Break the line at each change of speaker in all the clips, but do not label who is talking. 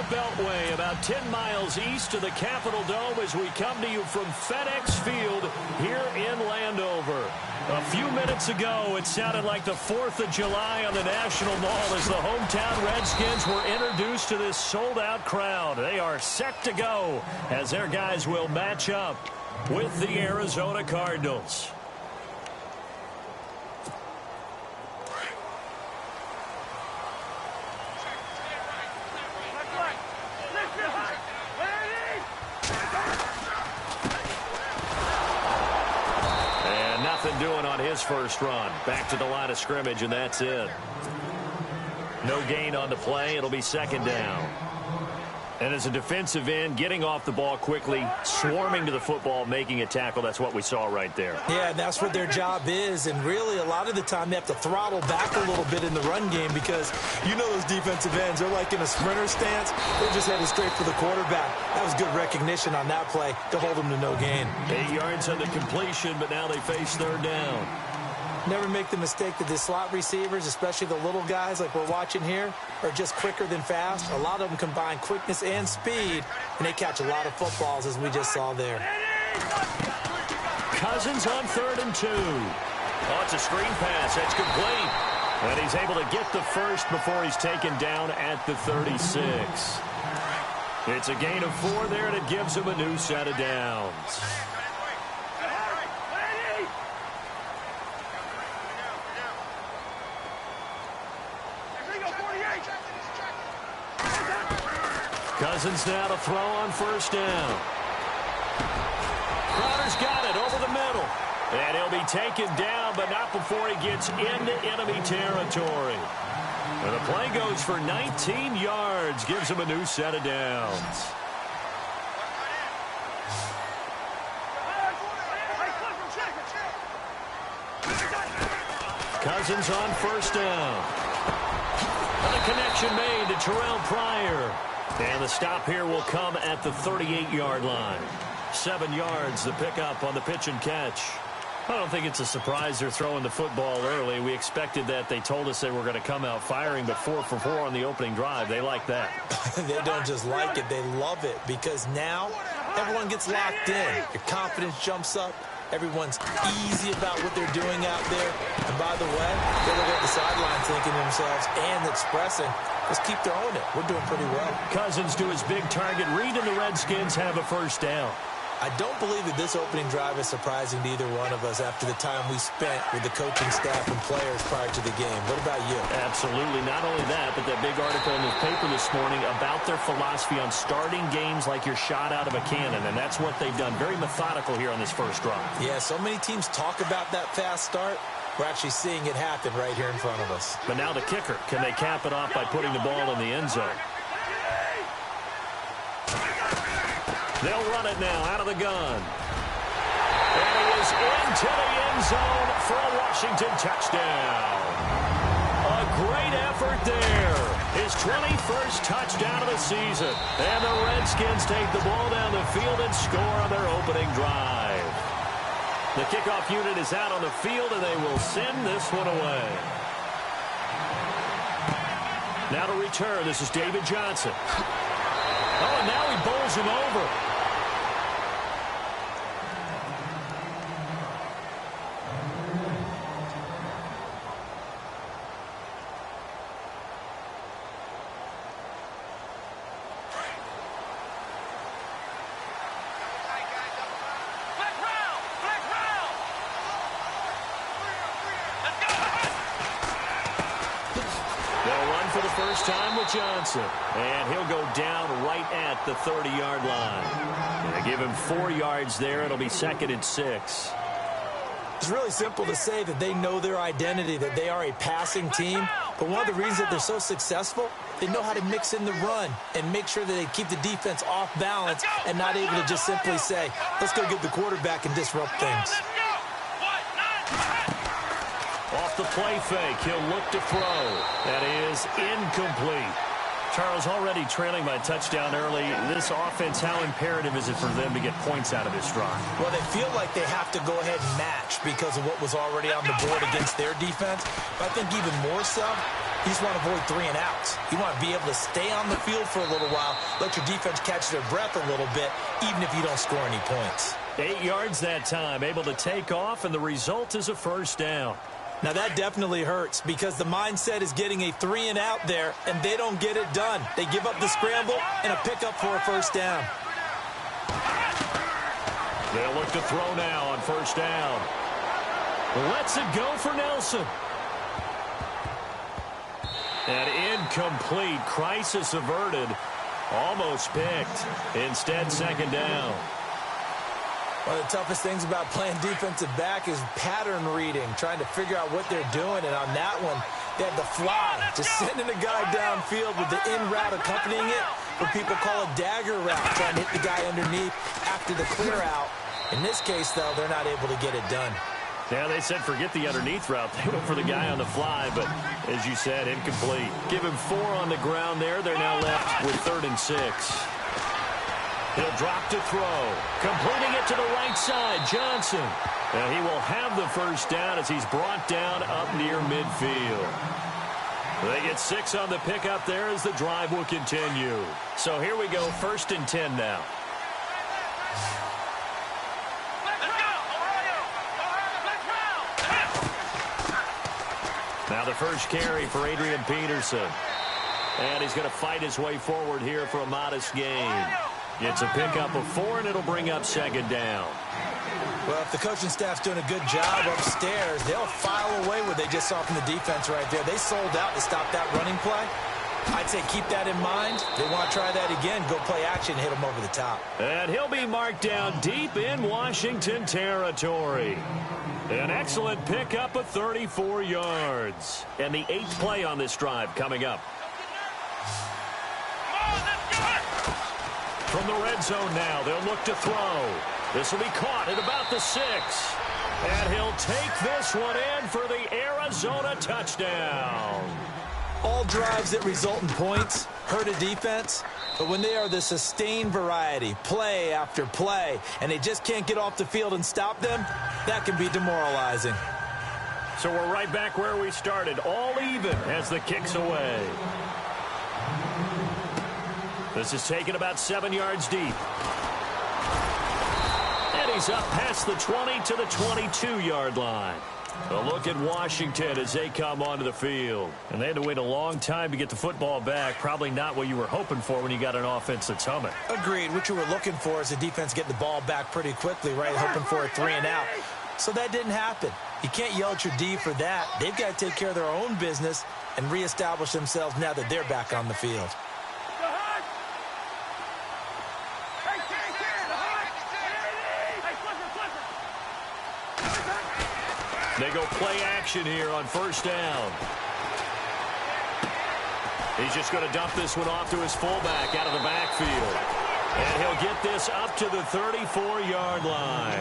the Beltway, about 10 miles east of the Capitol Dome as we come to you from FedEx Field here in Landover. A few minutes ago, it sounded like the 4th of July on the National Mall as the hometown Redskins were introduced to this sold-out crowd. They are set to go as their guys will match up with the Arizona Cardinals. Doing on his first run. Back to the line of scrimmage, and that's it. No gain on the play. It'll be second down. And as a defensive end, getting off the ball quickly, swarming to the football, making a tackle, that's what we saw right there.
Yeah, that's what their job is. And really, a lot of the time, they have to throttle back a little bit in the run game because you know those defensive ends, they're like in a sprinter stance. They're just headed straight for the quarterback. That was good recognition on that play to hold them to no gain.
8 yards on the completion, but now they face third down.
Never make the mistake that the slot receivers, especially the little guys like we're watching here, are just quicker than fast. A lot of them combine quickness and speed, and they catch a lot of footballs, as we just saw there.
Cousins on 3rd and 2. Oh, it's a screen pass. That's complete. And he's able to get the first before he's taken down at the 36. It's a gain of 4 there, and it gives him a new set of downs. Cousins now to throw on first down. Crowder's got it over the middle. And he'll be taken down, but not before he gets into enemy territory. And the play goes for 19 yards. Gives him a new set of downs. Cousins on first down. And the connection made to Terrell Pryor. And the stop here will come at the 38-yard line. 7 yards, the pickup on the pitch and catch. I don't think it's a surprise they're throwing the football early. We expected that. They told us they were going to come out firing, but 4 for 4 on the opening drive. They like that.
They don't just like it. They love it because now everyone gets locked in. Your confidence jumps up. Everyone's easy about what they're doing out there. And by the way, they're looking at the sidelines thinking to themselves and expressing, let's keep throwing it. We're doing pretty well.
Cousins to his big target. Reed and the Redskins have a first down.
I don't believe that this opening drive is surprising to either one of us after the time we spent with the coaching staff and players prior to the game. What about you?
Absolutely. Not only that, but that big article in the paper this morning about their philosophy on starting games like you're shot out of a cannon, and that's what they've done. Very methodical here on this first drive.
Yeah, so many teams talk about that fast start. We're actually seeing it happen right here in front of us.
But now the kicker. Can they cap it off by putting the ball in the end zone? They'll run it now out of the gun. And he is into the end zone for a Washington touchdown. A great effort there. His 21st touchdown of the season. And the Redskins take the ball down the field and score on their opening drive. The kickoff unit is out on the field, and they will send this one away. Now to return, this is David Johnson. Oh, and now he bowls him over. Time with Johnson, and he'll go down right at the 30-yard line. They give him 4 yards there. It'll be 2nd and 6.
It's really simple to say that they know their identity, that they are a passing team. But one of the reasons that they're so successful, they know how to mix in the run and make sure that they keep the defense off balance and not able to just simply say, let's go get the quarterback and disrupt things.
Off the play fake, he'll look to throw. That is incomplete. Charles, already trailing by a touchdown early. This offense, how imperative is it for them to get points out of this drive?
Well, they feel like they have to go ahead and match because of what was already on the board against their defense. But I think even more so, You just want to avoid 3 and outs. You want to be able to stay on the field for a little while, let your defense catch their breath a little bit, even if you don't score any points.
8 yards that time, able to take off, and the result is a first down.
Now, that definitely hurts because the mindset is getting a 3 and out there, and they don't get it done. They give up the scramble and a pickup for a first down.
They'll look to throw now on first down. Lets it go for Nelson. And incomplete. Crisis averted. Almost picked. Instead, second down.
One of the toughest things about playing defensive back is pattern reading, trying to figure out what they're doing. And on that one, they had the fly, just sending a guy downfield with the in route accompanying it, what people call a dagger route, trying to hit the guy underneath after the clear out. In this case, though, they're not able to get it done.
Yeah, they said forget the underneath route. They went for the guy on the fly, but as you said, incomplete. Give him 4 on the ground there. They're now left with 3rd and 6. He'll drop to throw. Completing it to the right side, Johnson. And he will have the first down as he's brought down up near midfield. They get 6 on the pickup there as the drive will continue. So here we go, 1st and 10 now. Now the first carry for Adrian Peterson. And he's going to fight his way forward here for a modest gain. It's a pickup of 4, and it'll bring up second down.
Well, if the coaching staff's doing a good job upstairs, they'll file away what they just saw from the defense right there. They sold out to stop that running play. I'd say keep that in mind. They want to try that again. Go play action, hit them over the top.
And he'll be marked down deep in Washington territory. An excellent pickup of 34 yards. And the 8th play on this drive coming up. From the red zone now, they'll look to throw. This will be caught at about the 6. And he'll take this one in for the Arizona touchdown.
All drives that result in points hurt a defense, but when they are the sustained variety, play after play, and they just can't get off the field and stop them, that can be demoralizing.
So we're right back where we started, all even as the kick's away. This is taken about 7 yards deep. And he's up past the 20 to the 22-yard line. A look at Washington as they come onto the field. And they had to wait a long time to get the football back. Probably not what you were hoping for when you got an offense that's humming.
Agreed. What you were looking for is the defense getting the ball back pretty quickly, right? Hoping for a 3 and out. So that didn't happen. You can't yell at your D for that. They've got to take care of their own business and reestablish themselves now that they're back on the field.
They go play action here on first down. He's just going to dump this one off to his fullback out of the backfield. And he'll get this up to the 34-yard line.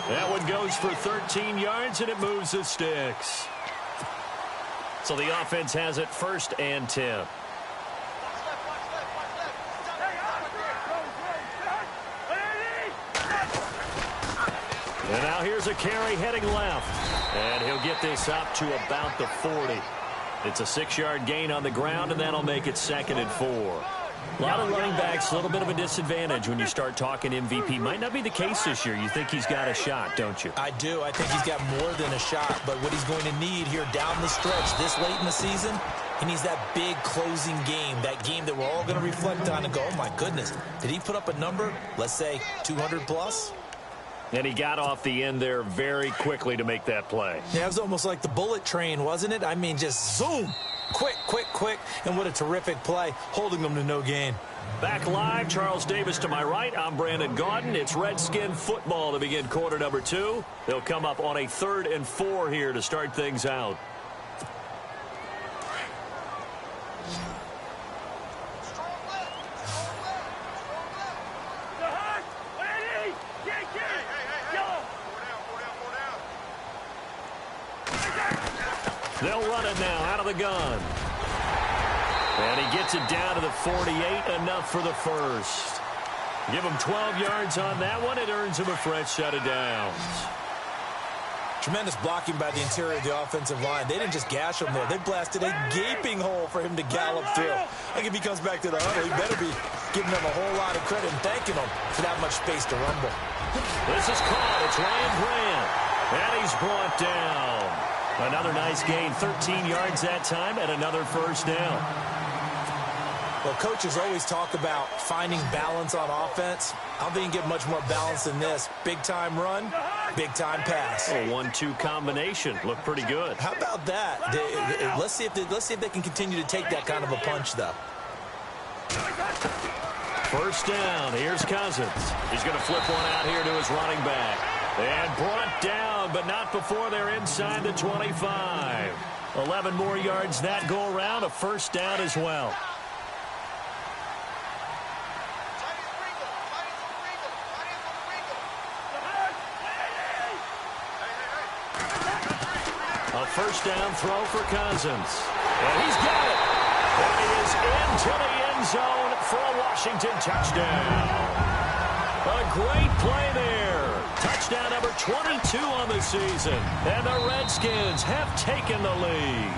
That one goes for 13 yards, and it moves the sticks. So the offense has it 1st and 10. And now here's a carry heading left. And he'll get this up to about the 40. It's a 6-yard gain on the ground, and that'll make it 2nd and 4. A lot of running backs, a little bit of a disadvantage when you start talking MVP. Might not be the case this year. You think he's got a shot, don't you?
I do. I think he's got more than a shot. But what he's going to need here down the stretch this late in the season, he needs that big closing game, that game that we're all going to reflect on and go, oh, my goodness, did he put up a number, let's say 200 plus?
And he got off the end there very quickly to make that play.
Yeah, it was almost like the bullet train, wasn't it? I mean, just zoom. Quick, quick, quick. And what a terrific play, holding them to no gain.
Back live, Charles Davis to my right. I'm Brandon Gaudin. It's Redskin football to begin quarter number 2. They'll come up on a 3rd and 4 here to start things out. They'll run it now out of the gun. And he gets it down to the 48, enough for the first. Give him 12 yards on that one. It earns him a fresh set of downs.
Tremendous blocking by the interior of the offensive line. They didn't just gash him there. They blasted a gaping hole for him to gallop through. I think if he comes back to the huddle, he better be giving them a whole lot of credit and thanking them for that much space to rumble.
This is caught. It's Ryan Grant. And he's brought down. Another nice gain. 13 yards that time and another first down.
Well, coaches always talk about finding balance on offense. I don't think you can get much more balance than this. Big-time run, big-time pass.
A 1-2 combination. Looked pretty good.
How about that? Let's see if they can continue to take that kind of a punch, though.
First down. Here's Cousins. He's going to flip one out here to his running back. And brought down, but not before they're inside the 25. 11 more yards that go around. A first down as well. A first down throw for Cousins. And he's got it. And he is into the end zone for a Washington touchdown. A great play there. Touchdown number 22 on the season. And the Redskins have taken the lead.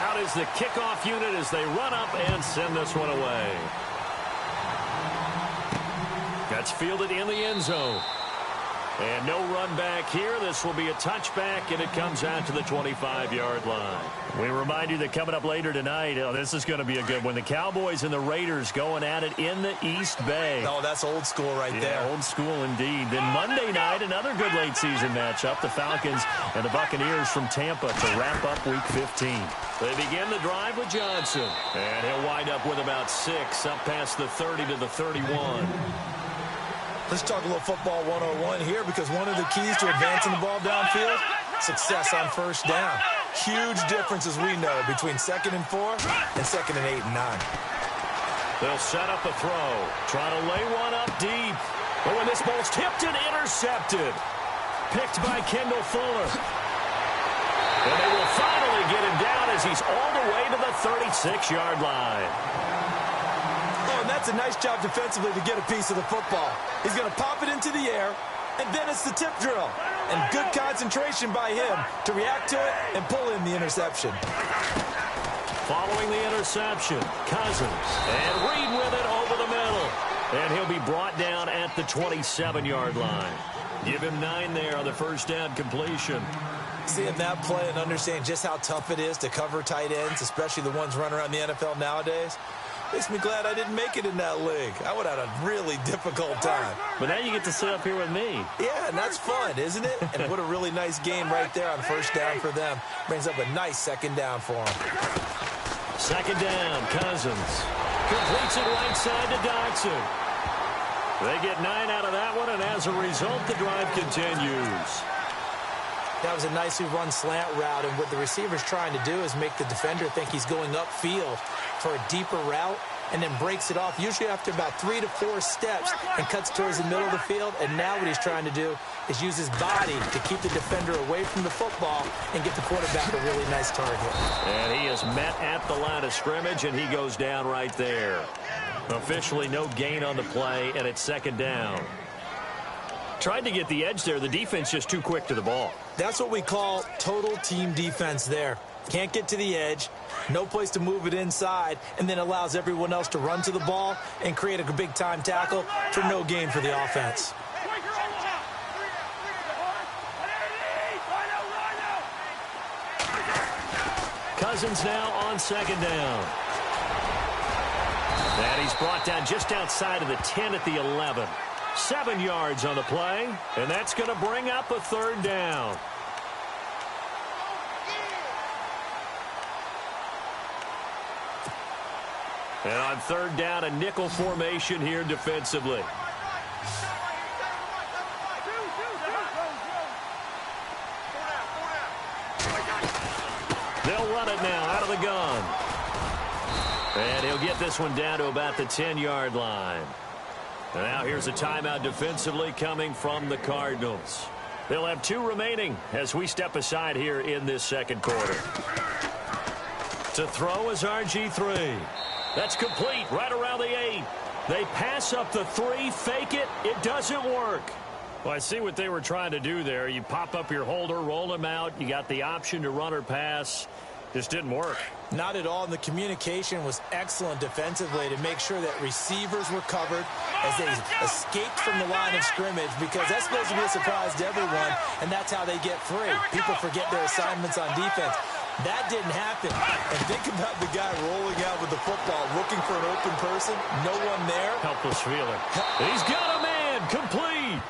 Out is the kickoff unit as they run up and send this one away. That's fielded in the end zone. And no run back here. This will be a touchback, and it comes out to the 25-yard line. We remind you that coming up later tonight, this is going to be a good one. The Cowboys and the Raiders going at it in the East Bay.
Oh, that's old school right there.
Yeah, old school indeed. Then Monday night, another good late-season matchup. The Falcons and the Buccaneers from Tampa to wrap up Week 15. They begin the drive with Johnson. And he'll wind up with about 6, up past the 30 to the 31.
Let's talk a little football 101 here, because one of the keys to advancing the ball downfield, success on first down. Huge difference, as we know, between 2nd and 4 and 2nd and 8 and 9.
They'll set up a throw. Trying to lay one up deep. Oh, and this ball's tipped and intercepted. Picked by Kendall Fuller. And they will finally get him down as he's all the way to the 36-yard line.
And that's a nice job defensively to get a piece of the football. He's going to pop it into the air, and then it's the tip drill. And good concentration by him to react to it and pull in the interception.
Following the interception, Cousins. And Reed with it over the middle. And he'll be brought down at the 27-yard line. Give him 9 there on the first down completion.
Seeing that play and understanding just how tough it is to cover tight ends, especially the ones running around the NFL nowadays, makes me glad I didn't make it in that league. I would have had a really difficult time.
But now you get to sit up here with me.
Yeah, and that's fun, isn't it? And what a really nice game right there on first down for them. Brings up a nice second down for them.
Second down, Cousins. Completes it right side to Dodson. They get 9 out of that one, and as a result, the drive continues.
That was a nicely run slant route, and what the receiver's trying to do is make the defender think he's going upfield for a deeper route, and then breaks it off, usually after about 3 to 4 steps, and cuts towards the middle of the field. And now what he's trying to do is use his body to keep the defender away from the football and get the quarterback a really nice target.
And he is met at the line of scrimmage, and he goes down right there. Officially no gain on the play, and it's second down. Tried to get the edge there. The defense just too quick to the ball.
That's what we call total team defense there. Can't get to the edge, no place to move it inside, and then allows everyone else to run to the ball and create a big-time tackle for no gain for the offense.
Cousins now on second down. And he's brought down just outside of the 10 at the 11. 7 yards on the play, and that's going to bring up a third down. And on third down, a nickel formation here defensively. They'll run it now out of the gun. And he'll get this one down to about the 10-yard line. And now here's a timeout defensively coming from the Cardinals. They'll have 2 remaining as we step aside here in this second quarter. To throw is RG3. That's complete right around the 8. They pass up the 3, fake it. It doesn't work. Well, I see what they were trying to do there. You pop up your holder, roll him out. You got the option to run or pass. Just didn't work.
Not at all. And the communication was excellent defensively to make sure that receivers were covered as they escaped from the line of scrimmage, because that's supposed to be a surprise to everyone, and that's how they get free. People forget their assignments on defense. That didn't happen. And think about the guy rolling out with the football, looking for an open person. No one there.
Helpless feeling. He's got a man. Complete.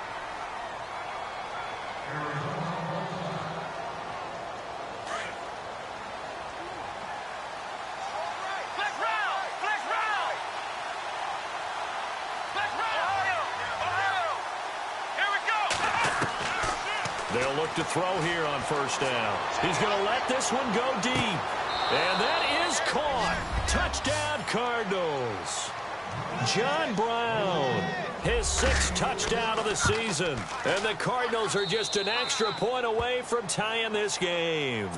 They'll look to throw here on first down. He's going to let this one go deep. And that is caught. Touchdown, Cardinals. John Brown, his 6th touchdown of the season. And the Cardinals are just an extra point away from tying this game.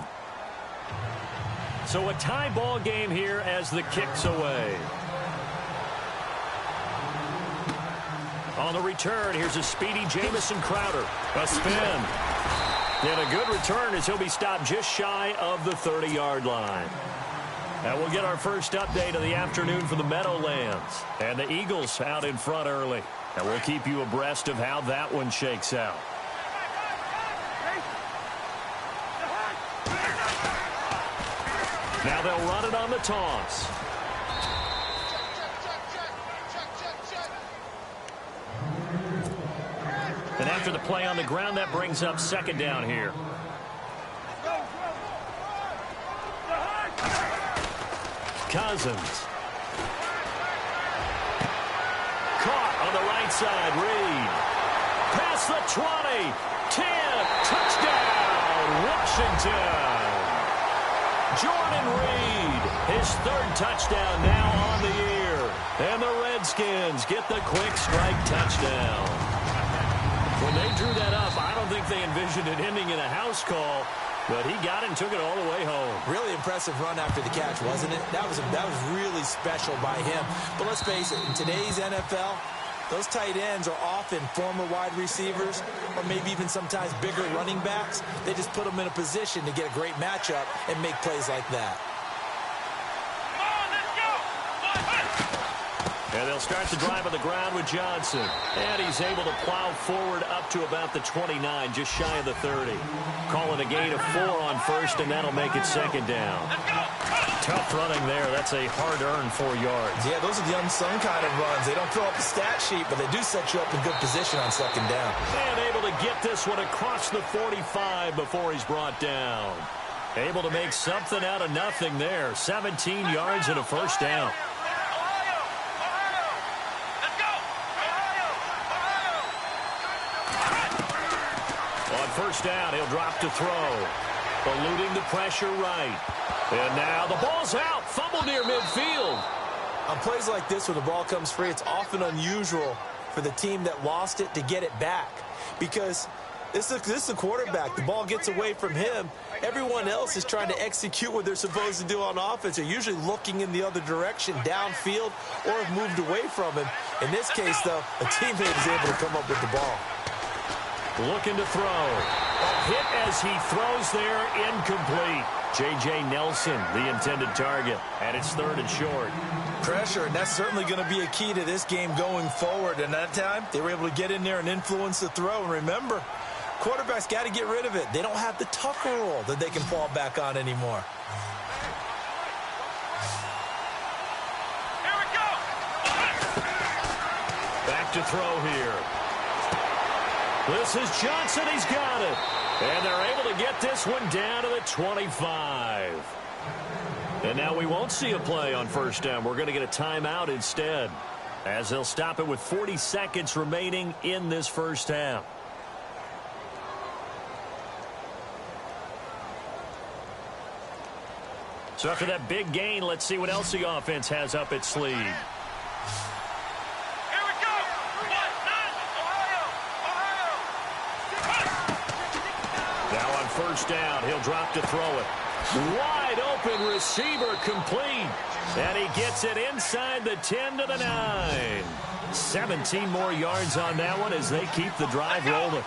So a tie ball game here as the kick's away. On the return, here's a speedy Jamison Crowder. A spin. And a good return as he'll be stopped just shy of the 30-yard line. And we'll get our first update of the afternoon from the Meadowlands. And the Eagles out in front early. And we'll keep you abreast of how that one shakes out. Now they'll run it on the toss. And after the play on the ground, that brings up second down here. Cousins. Caught on the right side. Reed. Past the 20. 10. Touchdown, Washington. Jordan Reed. His 3rd touchdown now on the year. And the Redskins get the quick strike touchdown. When they drew that up, I don't think they envisioned it ending in a house call, but he got it and took it all the way home.
Really impressive run after the catch, wasn't it? That was really special by him. But let's face it, in today's NFL, those tight ends are often former wide receivers or maybe even sometimes bigger running backs. They just put them in a position to get a great matchup and make plays like that.
And they'll start the drive on the ground with Johnson. And he's able to plow forward up to about the 29, just shy of the 30. Calling a gain of 4 on first, and that'll make it second down. Tough running there. That's a hard-earned 4 yards.
Yeah, those are the unsung kind of runs. They don't fill up the stat sheet, but they do set you up in good position on second down.
And able to get this one across the 45 before he's brought down. Able to make something out of nothing there. 17 yards and a first down. First down, he'll drop to throw. Eluding the pressure right. And now the ball's out. Fumble near midfield.
On plays like this where the ball comes free, it's often unusual for the team that lost it to get it back. Because this is the quarterback. The ball gets away from him. Everyone else is trying to execute what they're supposed to do on offense. They're usually looking in the other direction, downfield, or have moved away from him. In this case, though, a teammate is able to come up with the ball.
Looking to throw. A hit as he throws there, incomplete. J.J. Nelson, the intended target, and it's 3rd and short.
Pressure, and that's certainly going to be a key to this game going forward. And that time, they were able to get in there and influence the throw. And remember, quarterbacks got to get rid of it. They don't have the Tucker rule that they can fall back on anymore.
Here we go. Back to throw here. This is Johnson. He's got it. And they're able to get this one down to the 25. And now we won't see a play on first down. We're going to get a timeout instead, as they'll stop it with 40 seconds remaining in this first half. So after that big gain, let's see what else the offense has up its sleeve. First down, he'll drop to throw it. Wide open receiver complete. And he gets it inside the 10 to the 9. 17 more yards on that one as they keep the drive rolling.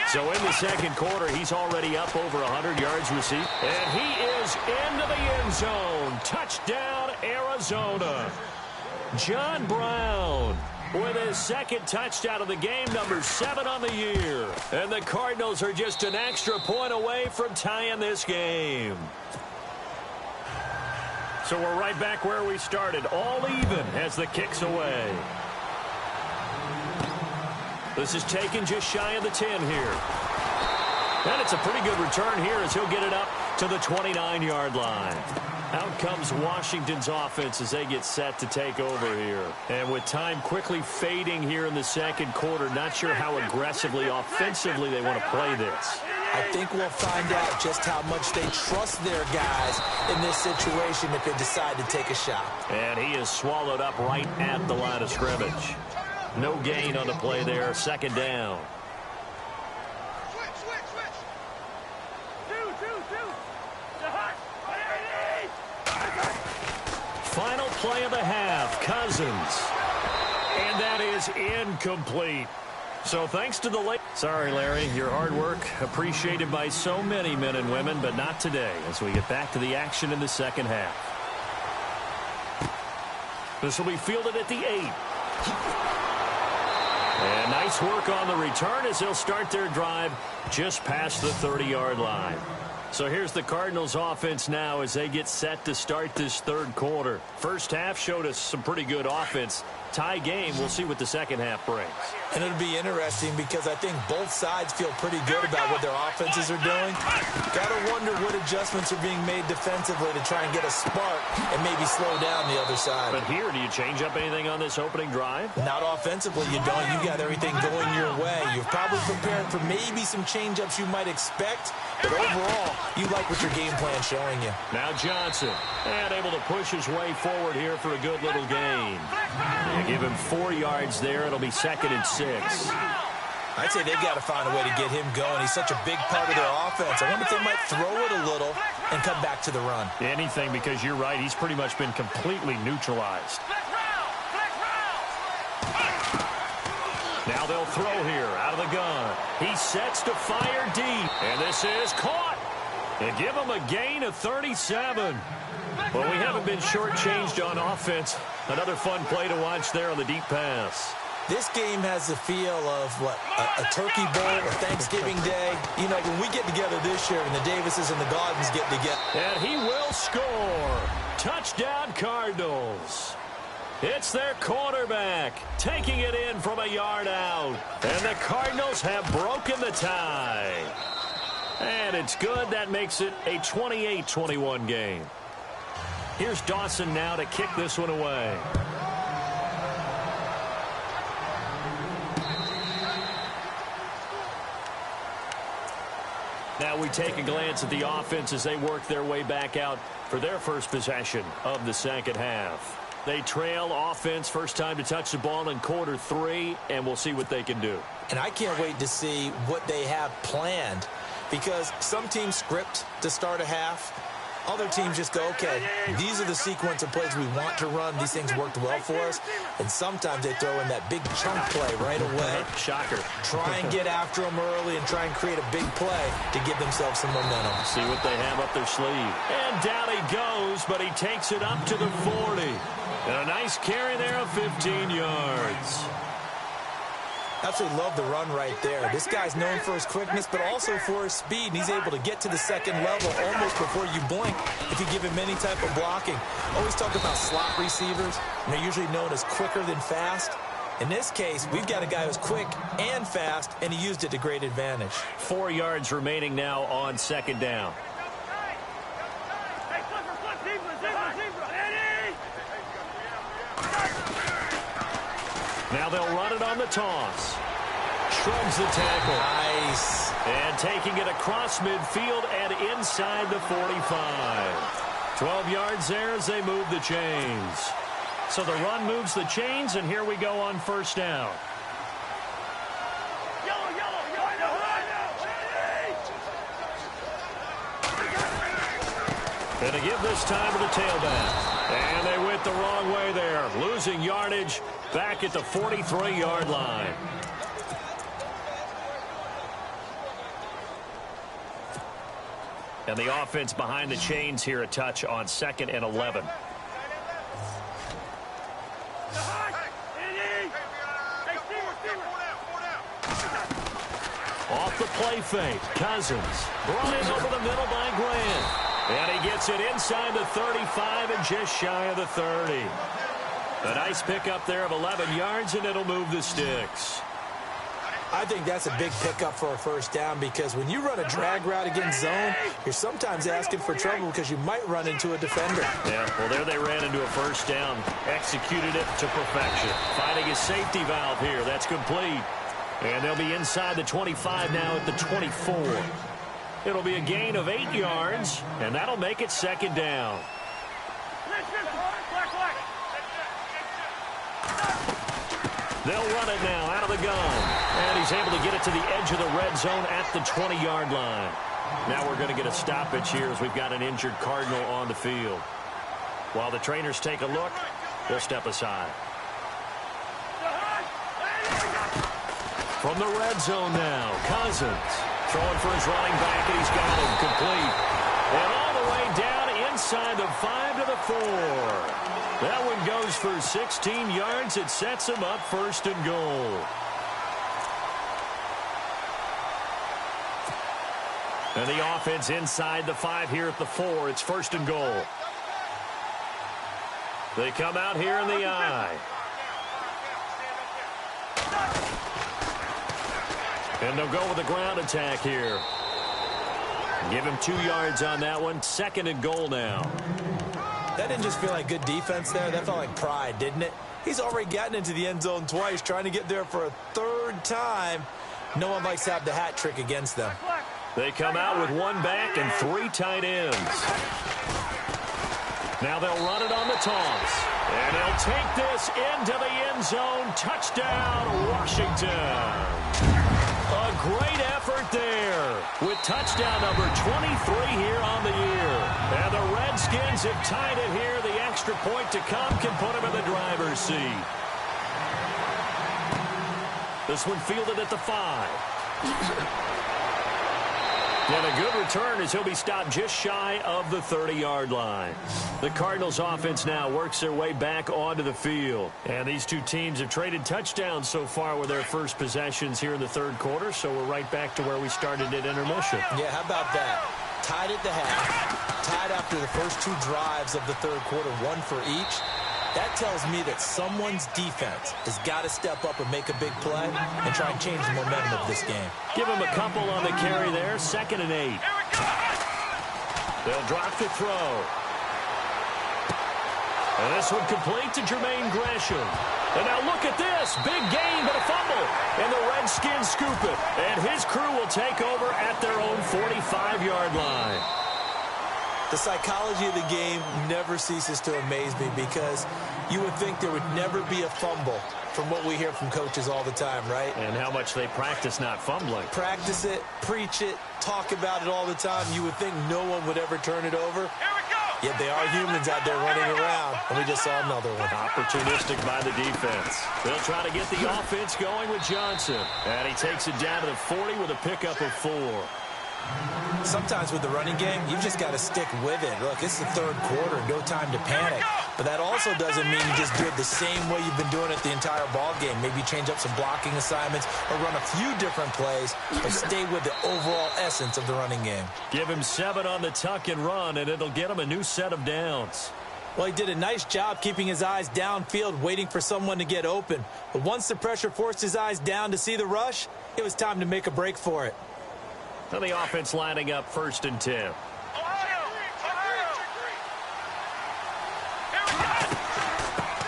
So in the second quarter, he's already up over 100 yards received. And he is into the end zone. Touchdown, Arizona. John Brown with his second touchdown of the game, number 7 on the year. And the Cardinals are just an extra point away from tying this game. So we're right back where we started, all even as the kick's away. This is taken just shy of the 10 here. And it's a pretty good return here as he'll get it up to the 29-yard line. Out comes Washington's offense as they get set to take over here. And with time quickly fading here in the second quarter, not sure how aggressively, offensively they want to play this.
I think we'll find out just how much they trust their guys in this situation if they decide to take a shot.
And he is swallowed up right at the line of scrimmage. No gain on the play there. Second down. Final play of the half. Cousins. And that is incomplete. So thanks to the late... Sorry, Larry. Your hard work appreciated by so many men and women, but not today as we get back to the action in the second half. This will be fielded at the 8. And nice work on the return as they'll start their drive just past the 30-yard line. So here's the Cardinals offense now as they get set to start this third quarter. First half showed us some pretty good offense. Tie game, we'll see what the second half brings.
And it'll be interesting because I think both sides feel pretty good about what their offenses are doing. Got to wonder what adjustments are being made defensively to try and get a spark and maybe slow down the other side.
But here, do you change up anything on this opening drive?
Not offensively, you don't. You got everything going your way. You're probably preparing for maybe some change-ups you might expect, but overall, you like what your game plan's showing you.
Now Johnson, and able to push his way forward here for a good little gain. They give him 4 yards there. It'll be 2nd and 6.
I'd say they've got to find a way to get him going. He's such a big part of their offense. I wonder if they might throw it a little and come back to the run.
Anything, because you're right. He's pretty much been completely neutralized. Now they'll throw here out of the gun. He sets to fire deep. And this is caught. They give him a gain of 37. Well, we haven't been shortchanged on offense. Another fun play to watch there on the deep pass.
This game has the feel of, what, a turkey bowl or Thanksgiving Day. You know, when we get together this year and the Davises and the Gaudens get together.
And he will score. Touchdown, Cardinals. It's their quarterback taking it in from a yard out. And the Cardinals have broken the tie. And it's good. That makes it a 28-21 game. Here's Dawson now to kick this one away. Now we take a glance at the offense as they work their way back out for their first possession of the second half. They trail offense, first time to touch the ball in quarter 3, and we'll see what they can do.
And I can't wait to see what they have planned, because some teams script to start a half. Other teams just go, okay, these are the sequence of plays we want to run. These things worked well for us. And sometimes they throw in that big chunk play right away.
Shocker.
Try and get after them early and try and create a big play to give themselves some momentum.
See what they have up their sleeve. And down he goes, but he takes it up to the 40. And a nice carry there of 15 yards.
Absolutely love the run right there. This guy's known for his quickness, but also for his speed. And he's able to get to the second level almost before you blink if you give him any type of blocking. Always talk about slot receivers. And they're usually known as quicker than fast. In this case, we've got a guy who's quick and fast, and he used it to great advantage. 4
yards remaining now on second down. Now they'll run it on the toss. Shrugs the tackle.
Nice.
And taking it across midfield and inside the 45. 12 yards there as they move the chains. So the run moves the chains, and here we go on first down. And to give this time to the tailback. And they went the wrong way there, losing yardage back at the 43-yard line. And the offense behind the chains here, a touch on 2nd and 11. Off the play fake, Cousins brought in over the middle by Grant. And he gets it inside the 35 and just shy of the 30. A nice pickup there of 11 yards, and it'll move the sticks.
I think that's a big pickup for a first down, because when you run a drag route against zone, you're sometimes asking for trouble because you might run into a defender.
Yeah, well, there they ran into a first down, executed it to perfection. Finding his safety valve here. That's complete. And they'll be inside the 25 now at the 24. It'll be a gain of 8 yards, and that'll make it 2nd down. They'll run it now out of the gun. And he's able to get it to the edge of the red zone at the 20-yard line. Now we're going to get a stoppage here as we've got an injured Cardinal on the field. While the trainers take a look, we'll step aside. From the red zone now, Cousins throwing for his running back, and he's got him complete. And all the way down inside the 5 to the 4. That one goes for 16 yards. It sets him up 1st and goal. And the offense inside the 5 here at the 4. It's 1st and goal. They come out here in the I. And they'll go with a ground attack here. Give him 2 yards on that one. 2nd and goal now.
That didn't just feel like good defense there. That felt like pride, didn't it? He's already gotten into the end zone twice, trying to get there for a 3rd time. No one likes to have the hat trick against them.
They come out with 1 back and 3 tight ends. Now they'll run it on the toss. And they'll take this into the end zone. Touchdown, Washington. A great effort there with touchdown number 23 here on the year. And the Redskins have tied it here. The extra point to come can put him in the driver's seat. This one fielded at the 5. And a good return as he'll be stopped just shy of the 30-yard line. The Cardinals offense now works their way back onto the field. And these two teams have traded touchdowns so far with their first possessions here in the 3rd quarter. So we're right back to where we started at intermission.
Yeah, how about that? Tied at the half, tied after the first 2 drives of the 3rd quarter, 1 for each. That tells me that someone's defense has got to step up and make a big play and try and change the momentum of this game.
Give him a couple on the carry there. 2nd and 8. They'll drop the throw. And this one complete to Jermaine Gresham. And now look at this. Big gain, but a fumble. And the Redskins scoop it. And his crew will take over at their own 45-yard line.
The psychology of the game never ceases to amaze me, because you would think there would never be a fumble from what we hear from coaches all the time, right?
And how much they practice not fumbling.
Practice it, preach it, talk about it all the time. You would think no one would ever turn it over. Yet they are humans out there running around, and we just saw another one.
Opportunistic by the defense. They'll try to get the offense going with Johnson. And he takes it down to the 40 with a pickup of 4.
Sometimes with the running game, you've just got to stick with it. Look, it's the 3rd quarter, no time to panic. But that also doesn't mean you just do it the same way you've been doing it the entire ball game. Maybe change up some blocking assignments or run a few different plays, but stay with the overall essence of the running game.
Give him 7 on the tuck and run, and it'll get him a new set of downs.
Well, he did a nice job keeping his eyes downfield, waiting for someone to get open. But once the pressure forced his eyes down to see the rush, it was time to make a break for it.
And the offense lining up 1st and 10.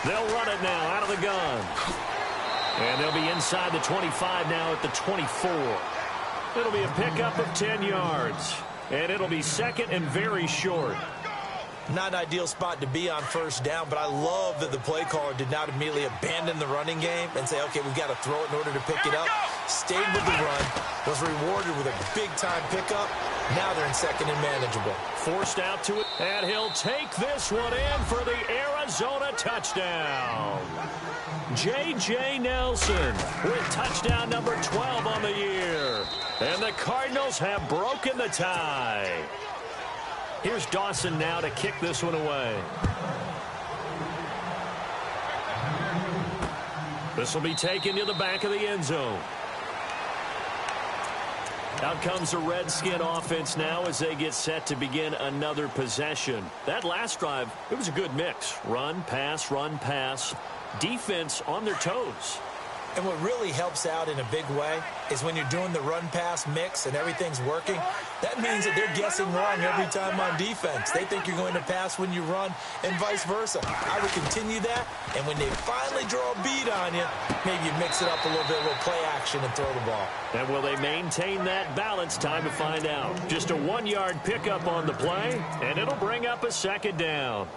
They'll run it now out of the gun. And they'll be inside the 25 now at the 24. It'll be a pickup of 10 yards. And it'll be 2nd and very short.
Not an ideal spot to be on 1st down, but I love that the play caller did not immediately abandon the running game and say, okay, we've got to throw it in order to pick it up. Stayed with the run, was rewarded with a big-time pickup. Now they're in 2nd and manageable.
Forced out to it. And he'll take this one in for the Arizona touchdown. J.J. Nelson with touchdown number 12 on the year. And the Cardinals have broken the tie. Here's Dawson now to kick this one away. This will be taken to the back of the end zone. Out comes the Redskin offense now as they get set to begin another possession. That last drive, it was a good mix. Run, pass, defense on their toes.
And what really helps out in a big way is when you're doing the run-pass mix and everything's working, that means that they're guessing wrong every time on defense. They think you're going to pass when you run and vice versa. I would continue that, and when they finally draw a beat on you, maybe you mix it up a little bit, a little play action and throw the ball.
And will they maintain that balance? Time to find out. Just a 1-yard pickup on the play, and it'll bring up a second down.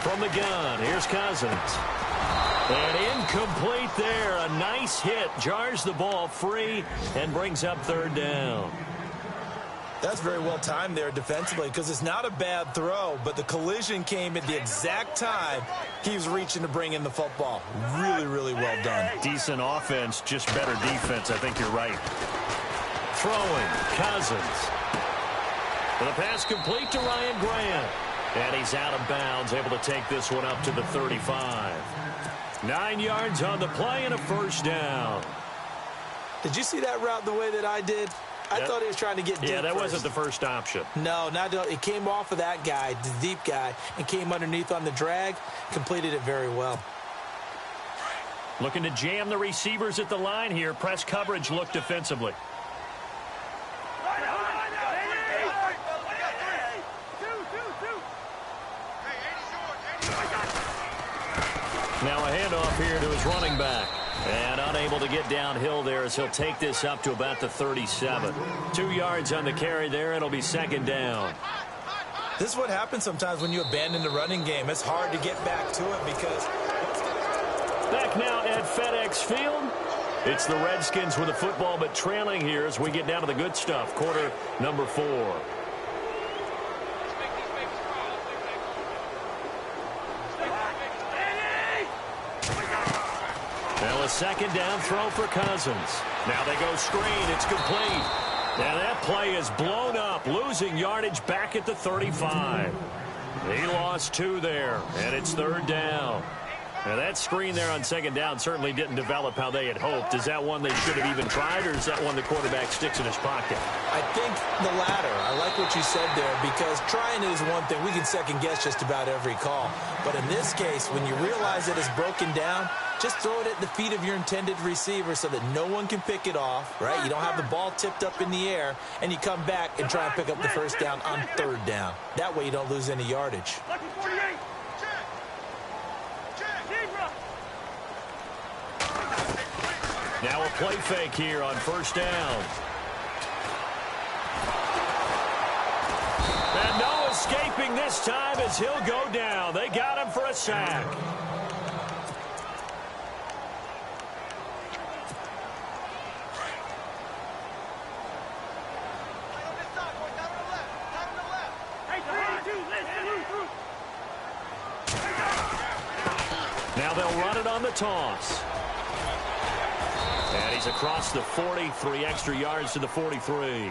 From the gun, here's Cousins. And incomplete there. A nice hit. Jars the ball free and brings up third down.
That's very well timed there defensively because it's not a bad throw, but the collision came at the exact time he was reaching to bring in the football. Really, really well done.
Decent offense, just better defense. I think you're right. Throwing, Cousins. And the pass complete to Ryan Grant. And he's out of bounds, able to take this one up to the 35. 9 yards on the play and a first down.
Did you see that route the way that I did? I thought he was trying to get deep.
Yeah, that wasn't the first option.
No, it came off of that guy, the deep guy, and came underneath on the drag, completed it very well.
Looking to jam the receivers at the line here. Press coverage look defensively. Now a handoff here to his running back. And unable to get downhill there as he'll take this up to about the 37. 2 yards on the carry there. It'll be second down.
This is what happens sometimes when you abandon the running game. It's hard to get back to it because...
Back now at FedEx Field. It's the Redskins with the football, but trailing here as we get down to the good stuff. Quarter number 4. Now a second down throw for Cousins. Now they go screen. It's complete. And that play is blown up, losing yardage back at the 35. He lost 2 there, and it's third down. Now that screen there on second down certainly didn't develop how they had hoped. Is that one they should have even tried, or is that one the quarterback sticks in his pocket?
I think the latter. I like what you said there because trying it is one thing. We can second guess just about every call. But in this case, when you realize that it's broken down, just throw it at the feet of your intended receiver so that no one can pick it off, right? You don't have the ball tipped up in the air, and you come back and try and pick up the first down on third down. That way you don't lose any yardage.
Now a play fake here on first down. And no escaping this time as he'll go down. They got him for a sack. Now they'll run it on the toss. And he's across the 40, 3 extra yards to the 43.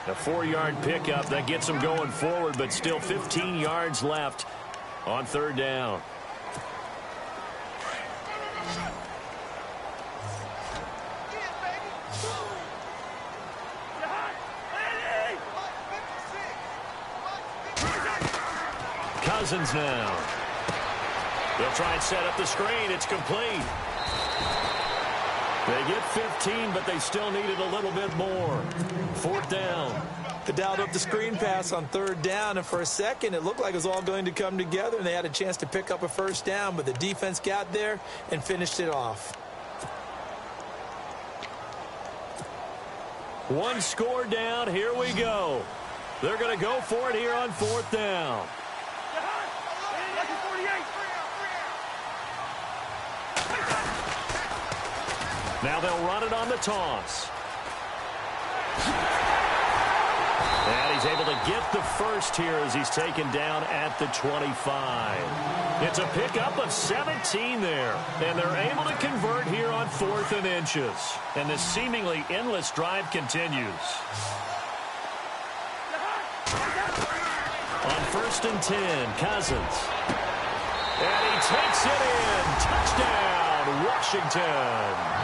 A 4-yard pickup that gets him going forward, but still 15 yards left on third down. Cousins now. They'll try and set up the screen. It's complete. They get 15, but they still needed a little bit more. Fourth down.
They dialed up the screen pass on third down, and for a second it looked like it was all going to come together, and they had a chance to pick up a first down, but the defense got there and finished it off.
One score down. Here we go. They're going to go for it here on 4th down. Now they'll run it on the toss. And he's able to get the first here as he's taken down at the 25. It's a pickup of 17 there. And they're able to convert here on 4th and inches. And the seemingly endless drive continues. On 1st and 10, Cousins. And he takes it in. Touchdown, Washington.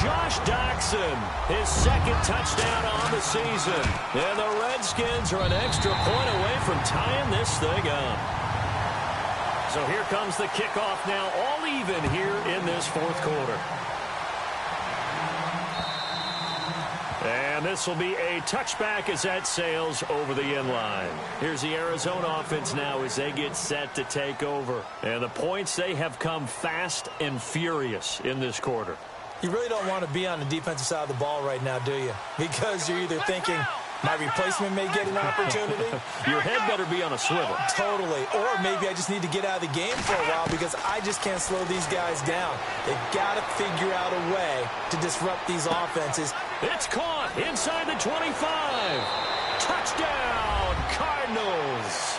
Josh Doxson, his 2nd touchdown on the season. And the Redskins are an extra point away from tying this thing up. So here comes the kickoff now, all even here in this 4th quarter. And this will be a touchback as that sails over the end line. Here's the Arizona offense now as they get set to take over. And the points, they have come fast and furious in this quarter.
You really don't want to be on the defensive side of the ball right now, do you? Because you're either thinking, my replacement may get an opportunity.
Your head better be on a swivel.
Totally. Or maybe I just need to get out of the game for a while because I just can't slow these guys down. They've got to figure out a way to disrupt these offenses.
It's caught inside the 25. Touchdown, Cardinals.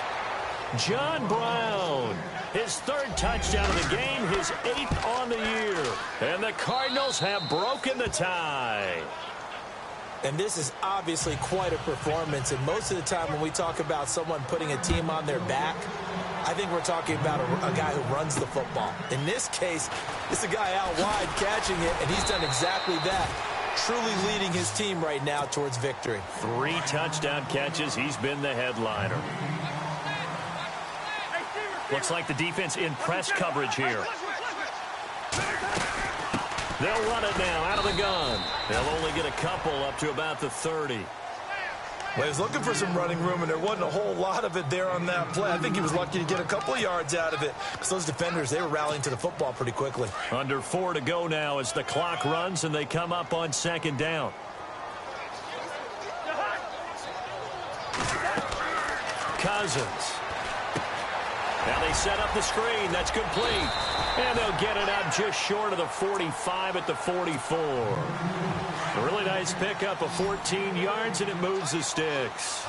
John Brown, his 3rd touchdown of the game, his 8th on the year. And the Cardinals have broken the tie.
And this is obviously quite a performance. And most of the time when we talk about someone putting a team on their back, I think we're talking about a guy who runs the football. In this case, it's a guy out wide catching it, and he's done exactly that. Truly leading his team right now towards victory.
3 touchdown catches. He's been the headliner. Looks like the defense in press coverage here. They'll run it now out of the gun. They'll only get a couple up to about the 30.
Well, he was looking for some running room, and there wasn't a whole lot of it there on that play. I think he was lucky to get a couple of yards out of it because those defenders, they were rallying to the football pretty quickly.
Under 4 to go now as the clock runs, and they come up on 2nd down. Cousins. Now they set up the screen. That's complete. And they'll get it up just short of the 45 at the 44. A really nice pickup of 14 yards, and it moves the sticks.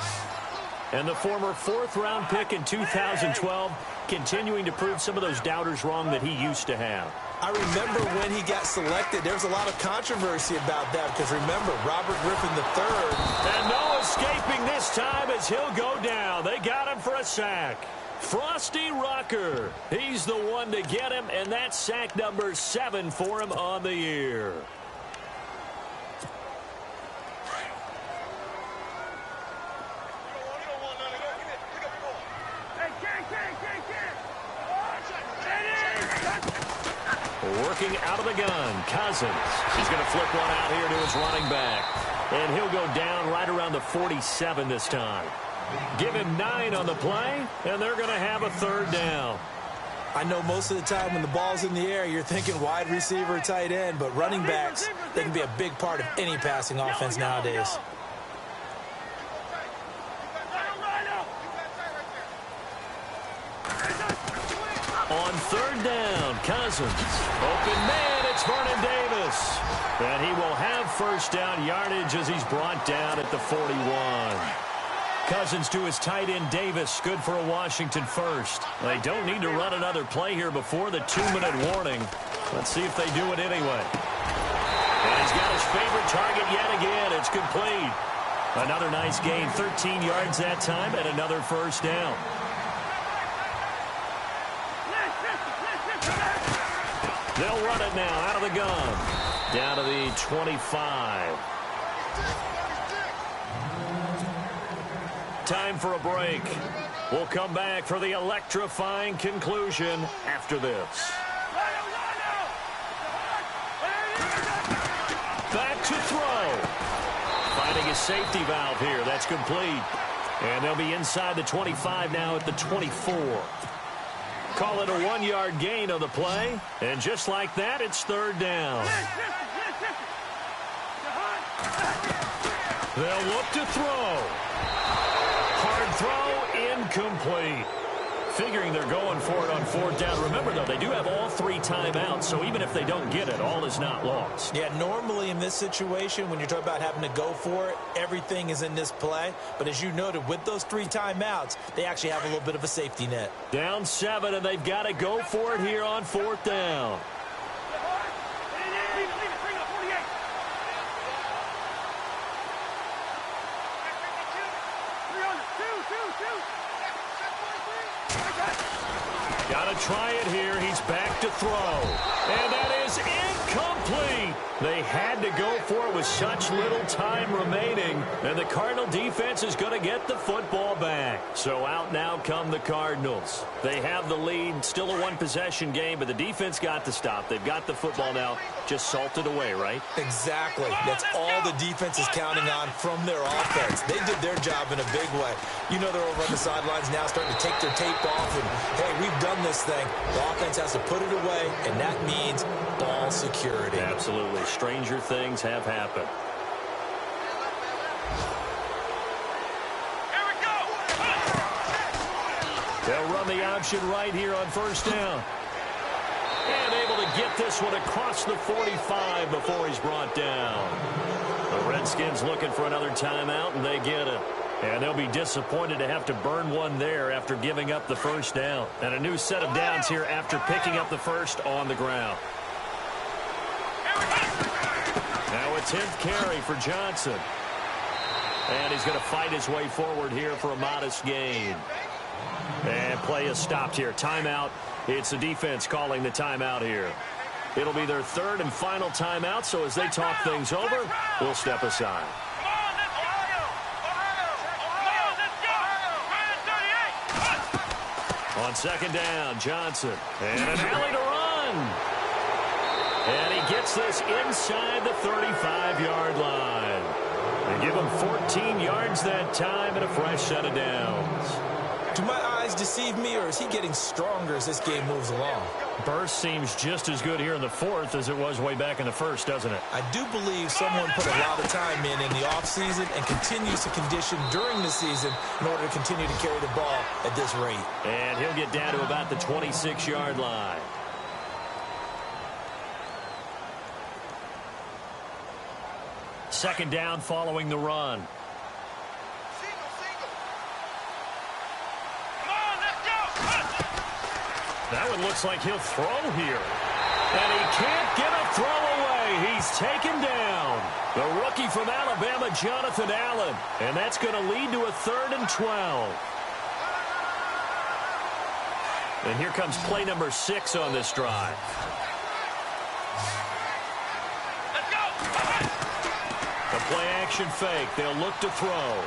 And the former 4th-round pick in 2012 continuing to prove some of those doubters wrong that he used to have.
I remember when he got selected, there was a lot of controversy about that because, remember, Robert Griffin III.
And no escaping this time as he'll go down. They got him for a sack. Frosty Rucker, he's the one to get him, and that's sack number 7 for him on the year. Working out of the gun, Cousins. He's going to flip one out here to his running back. And he'll go down right around the 47 this time. Give him 9 on the play, and they're going to have a 3rd down.
I know most of the time when the ball's in the air, you're thinking wide receiver, tight end, but running backs, they can be a big part of any passing offense nowadays.
On 3rd down, Cousins. Open man, it's Vernon Davis. And he will have 1st down yardage as he's brought down at the 41. Cousins to his tight end Davis, good for a Washington 1st. They don't need to run another play here before the 2-minute warning. Let's see if they do it anyway. And he's got his favorite target yet again. It's complete. Another nice gain, 13 yards that time, and another 1st down. They'll run it now out of the gun. Down to the 25. Time for a break. We'll come back for the electrifying conclusion after this. Back to throw. Finding his safety valve here. That's complete. And they'll be inside the 25 now at the 24. Call it a 1-yard gain on the play. And just like that, it's 3rd down. They'll look to throw. Hard throw, incomplete. Figuring they're going for it on fourth down. Remember, though, they do have all 3 timeouts, so even if they don't get it, all is not lost.
Yeah, normally in this situation, when you're talking about having to go for it, everything is in this play. But as you noted, with those 3 timeouts, they actually have a little bit of a safety net.
Down 7, and they've got to go for it here on fourth down. Got to try it here. He's back to throw. And that is incomplete. They had to go for it with such little time remaining. And the Cardinal defense is going to get the football back. So out now come the Cardinals. They have the lead. Still a 1-possession game, but the defense got the stop. They've got the football now. Just salted away, right?
Exactly. That's all the defense is counting on from their offense. They did their job in a big way. You know they're over on the sidelines now starting to take their tape off. And, hey, we've done this thing. The offense has to put it away, and that means ball security.
Absolutely. Stranger things have happened. They'll run the option right here on first down. And able to get this one across the 45 before he's brought down. The Redskins looking for another timeout, and they get it. And they'll be disappointed to have to burn one there after giving up the first down. And a new set of downs here after picking up the first on the ground. Now a 10th carry for Johnson. And he's going to fight his way forward here for a modest gain. And play is stopped here. Timeout. It's the defense calling the timeout here. It'll be their 3rd and final timeout, so as they talk things over, we'll step aside. On second down, Johnson. And an alley to run. And he gets this inside the 35-yard line. They give him 14 yards that time and a fresh set of downs.
Do my eyes deceive me, or is he getting stronger as this game moves along?
Burst seems just as good here in the 4th as it was way back in the 1st, doesn't it?
I do believe someone put a lot of time in the offseason and continues to condition during the season in order to continue to carry the ball at this rate.
And he'll get down to about the 26-yard line. Second down following the run. That one looks like he'll throw here. And he can't get a throw away. He's taken down. The rookie from Alabama, Jonathan Allen. And that's going to lead to a 3rd and 12. And here comes play number 6 on this drive. The play action fake. They'll look to throw.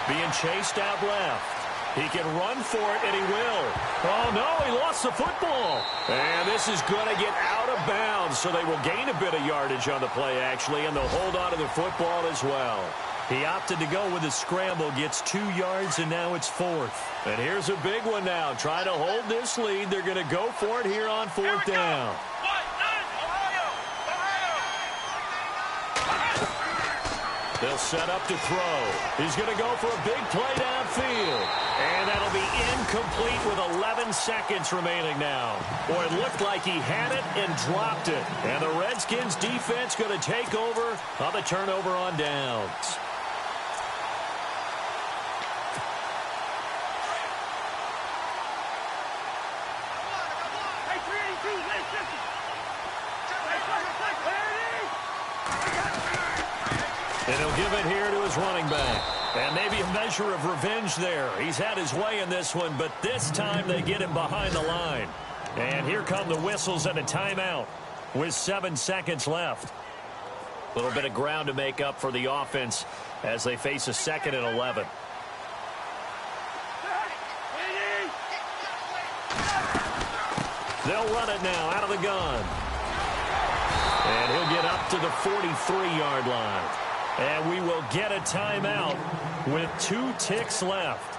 Being chased out left. He can run for it, and he will. Oh, no, he lost the football. And this is going to get out of bounds, so they will gain a bit of yardage on the play, actually, and they'll hold on to the football as well. He opted to go with a scramble, gets 2 yards, and now it's 4th. And here's a big one now. Try to hold this lead. They're going to go for it here on 4th down. They'll set up to throw. He's going to go for a big play downfield. And that'll be incomplete with 11 seconds remaining now. Boy, it looked like he had it and dropped it. And the Redskins defense going to take over on the turnover on downs. And he'll give it here to his running back. And maybe a measure of revenge there. He's had his way in this one, but this time they get him behind the line. And here come the whistles and a timeout with 7 seconds left. A little bit of ground to make up for the offense as they face a 2nd and 11. They'll run it now out of the gun. And he'll get up to the 43-yard line. And we will get a timeout with 2 ticks left.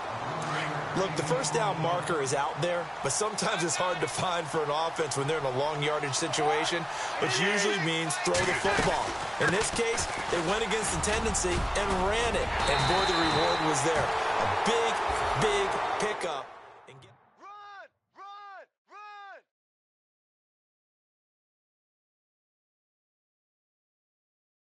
Look, the first down marker is out there, but sometimes it's hard to find for an offense when they're in a long yardage situation, which usually means throw the football. In this case, they went against the tendency and ran it, and boy, the reward was there. A big, big pickup.